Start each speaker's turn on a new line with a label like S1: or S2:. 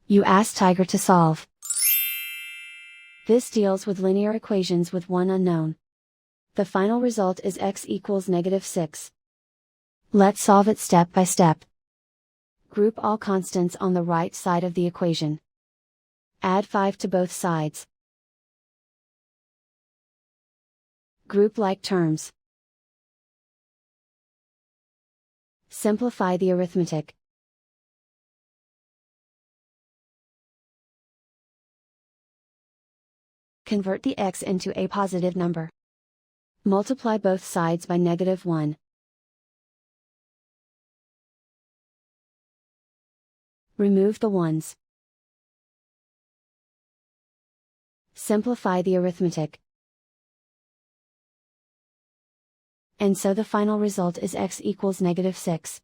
S1: You ask Tiger to solve. This deals with linear equations with one unknown. The final result is x equals -6. Let's solve it step by step. Group all constants on the right side of the equation. Add 5 to both sides. Group like terms. Simplify the arithmetic. Convert the x into a positive number. Multiply both sides by -1. Remove the ones. Simplify the arithmetic. And so the final result is x equals -6.